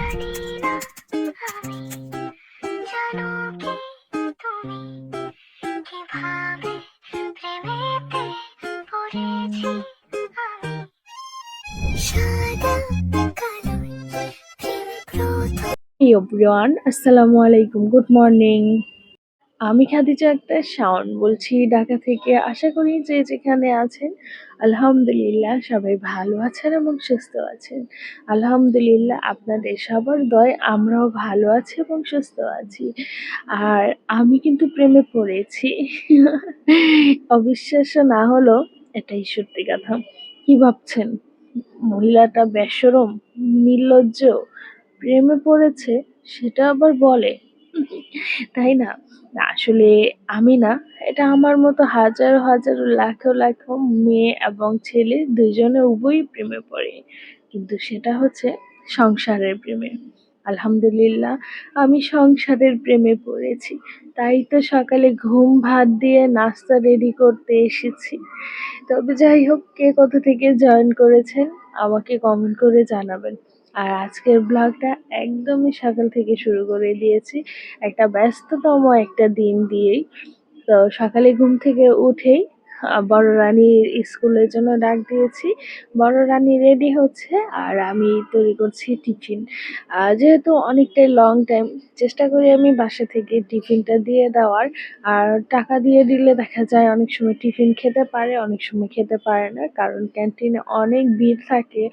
জানি না আমি জানো কি তুমি কিভাবে প্রেমেতে পড়েছি আমি সাদা কালোয় প্রেম প্রথম। প্রিয় এভরিওয়ান, আসসালামু আলাইকুম, গুড মর্নিং। আমি খাদিজা আক্তার শাওন বলছি ঢাকা থেকে। আশা করি যে যেখানে আছেন আলহামদুলিল্লাহ সবাই ভালো আছেন এবং সুস্থ আছেন। আলহামদুলিল্লাহ আপনাদের সবার দয় আমরাও ভালো আছি এবং সুস্থ আছি। আর আমি কিন্তু প্রেমে পড়েছি। অবিশ্বাস্য না হলেও এটাই সত্যি কথা। কি ভাবছেন মহিলাটা বেশরম, নির্লজ্জ, প্রেমে পড়েছে সেটা আবার বলে? তাই না? না, আসলে আমি না, এটা আমার মতো হাজারো হাজারো লাখো লাখো মেয়ে এবং ছেলে দুজনে উভয়ই প্রেমে পড়ে, কিন্তু সেটা হচ্ছে সংসারের প্রেমে। আলহামদুলিল্লাহ আমি সংসারের প্রেমে পড়েছি, তাই তো সকালে ঘুম ভাত দিয়ে নাস্তা রেডি করতে এসেছি। তবে যাই হোক, কে কোথা থেকে জয়েন করেছেন আমাকে কমেন্ট করে জানাবেন। আর আজকের ব্লগটা একদমই সকাল থেকে শুরু করে দিয়েছি, একটা ব্যস্ততম একটা দিন দিয়েই। তো সকালে ঘুম থেকে উঠেই বড় রানীর স্কুলের জন্য ডাক দিয়েছি। বড় রানী রেডি হচ্ছে আর আমি তৈরি করছি টিফিন। যেহেতু অনেকটাই লং টাইম, চেষ্টা করি আমি বাসা থেকে টিফিনটা দিয়ে দেওয়ার। আর টাকা দিয়ে দিলে দেখা যায় অনেক সময় টিফিন খেতে পারে, অনেক সময় খেতে পারে না, কারণ ক্যান্টিনে অনেক ভিড় থাকে।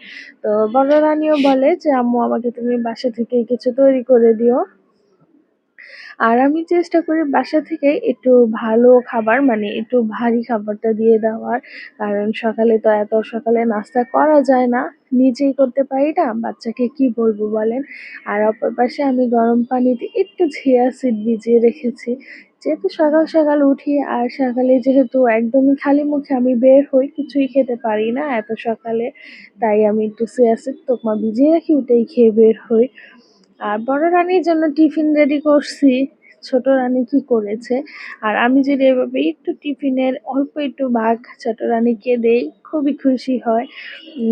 তো বড় রানীও বলে যে আম্মু আমাকে তুমি বাসা থেকে কিছু তৈরি করে দিও। আর আমি চেষ্টা করি বাসা থেকে একটু ভালো খাবার, মানে একটু ভারী খাবারটা দিয়ে দেওয়ার। কারণ সকালে তো এত সকালে নাস্তা করা যায় না, নিজেই করতে পারি না, বাচ্চাকে কি বলবো বলেন। আর অপর পাশে আমি গরম পানিতে একটু চিয়া সিড ভিজিয়ে রেখেছি। যেহেতু সকাল সকাল উঠি আর সকালে যেহেতু একদমই খালি মুখে আমি বের হই, কিছুই খেতে পারি না এত সকালে, তাই আমি একটু চিয়া সিড তোকমা ভিজিয়ে রাখি, ওটাই খেয়ে বের হই। আর বড় রানীর জন্য টিফিন রেডি করছি। ছোট রানী কি করেছে, আর আমি যদি এভাবে একটু টিফিনের অল্প একটু ভাগ ছোট রানীকে দেই, খুবই খুশি হয়।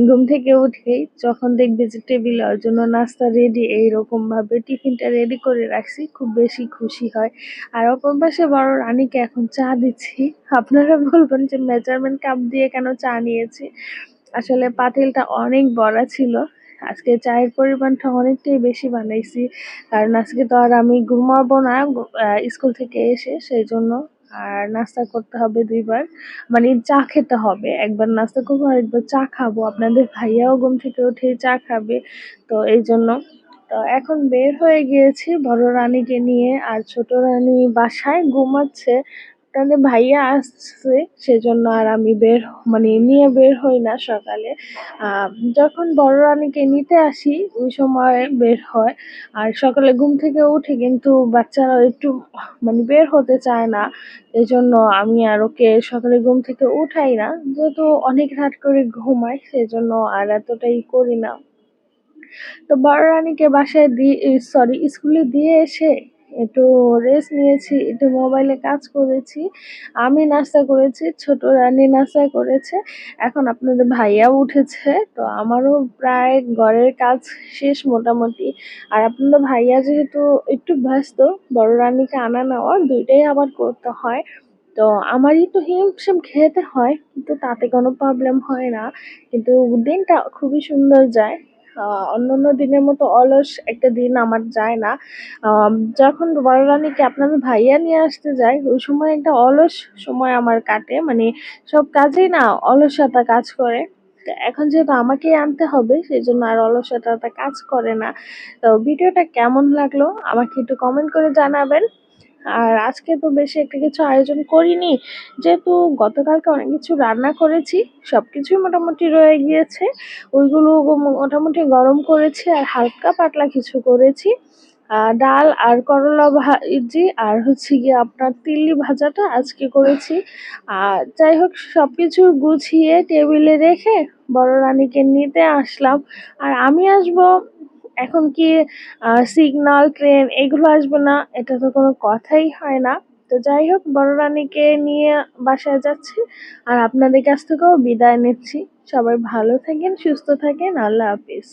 ঘুম থেকে উঠেই যখন দেখবে যে টেবিলে ওর জন্য নাস্তা রেডি, এইরকম ভাবে টিফিনটা রেডি করে রাখছি, খুব বেশি খুশি হয়। আর অপর পাশে বড় রানীকে এখন চা দিচ্ছি। আপনারা বলবেন যে মেজারমেন্ট কাপ দিয়ে কেন চা নিয়েছি, আসলে পাতিলটা অনেক বড় ছিল। আজকে চায়ের পরিমাণটা অনেকটাই বেশি বানাইছি, কারণ আজকে তো আর আমি ঘুমাবো না স্কুল থেকে এসে, সেই জন্য। আর নাস্তা করতে হবে দুইবার, মানে চা খেতে হবে, একবার নাস্তা করবো আর একবার চা খাবো। আপনাদের ভাইয়াও ঘুম থেকে উঠে চা খাবে, তো এই জন্য। তো এখন বের হয়ে গিয়েছি বড় রানীকে নিয়ে, আর ছোট রানী বাসায় ঘুমাচ্ছে। তাহলে ভাইয়া আসছে, সেজন্য আর আমি মানে নিয়ে বের হই না সকালে। আহ যখন বড় রানীকে নিতে আসি ওই সময় বের হয়। আর সকালে ঘুম থেকে উঠে কিন্তু বাচ্চারা একটু মানে বের হতে চায় না, এই জন্য আমি আর ওকে সকালে ঘুম থেকে উঠাই না, যেহেতু অনেক রাত করে ঘুমায়, সেজন্য আর এতটাই করি না। তো বড় রানীকে বাসায় দিয়ে, সরি, স্কুলে দিয়ে এসে একটু রেস্ট নিয়েছি, একটু মোবাইলে কাজ করেছি। আমি নাস্তা করেছি, ছোট রানী নাস্তা করেছে। এখন আপনাদের ভাইয়াও উঠেছে, তো আমারও প্রায় ঘরের কাজ শেষ মোটামুটি। আর আপনাদের ভাইয়া যেহেতু একটু ব্যস্ত, বড় রানীকে আনা নেওয়া দুইটাই আবার করতে হয়। তো আমারই তো হিমশিম খেতে হয়, কিন্তু তাতে কোনো প্রবলেম হয় না। কিন্তু দিনটা খুবই সুন্দর যায়। অন্যান্য দিনের মতো অলস একটা দিন আমার যায় না। যখন বড় রানীকে আপনাদের ভাইয়া নিয়ে আসতে যায় ওই সময় একটা অলস সময় আমার কাটে, মানে সব কাজেই না অলসতা কাজ করে। তো এখন যেহেতু আমাকেই আনতে হবে, সেই জন্য আর অলসতাটা কাজ করে না। তো ভিডিওটা কেমন লাগলো আমাকে একটু কমেন্ট করে জানাবেন। আর আজকে তো বেশি একটা কিছু আয়োজন করিনি, যেহেতু গতকালকে অনেক কিছু রান্না করেছি, সবকিছুই মোটামুটি রয়ে গিয়েছে। ওইগুলো মোটামুটি গরম করেছি আর হালকা পাতলা কিছু করেছি। ডাল আর করলা ভাজি আর হচ্ছে গিয়ে আপনার তিল্লি ভাজাটা আজকে করেছি। যাই হোক, সবকিছু গুছিয়ে টেবিলে রেখে বড় রানীকে নিতে আসলাম। আর আমি আসবো এখন কি সিগন্যাল ট্রেন এগুলো আসবে না, এটা তো কোনো কথাই হয় না। তো যাই হোক, বড় রানীকে নিয়ে বাসায় যাচ্ছি, আর আপনাদের কাছ থেকেও বিদায় নিচ্ছি। সবাই ভালো থাকেন, সুস্থ থাকেন, আল্লাহ হাফিজ।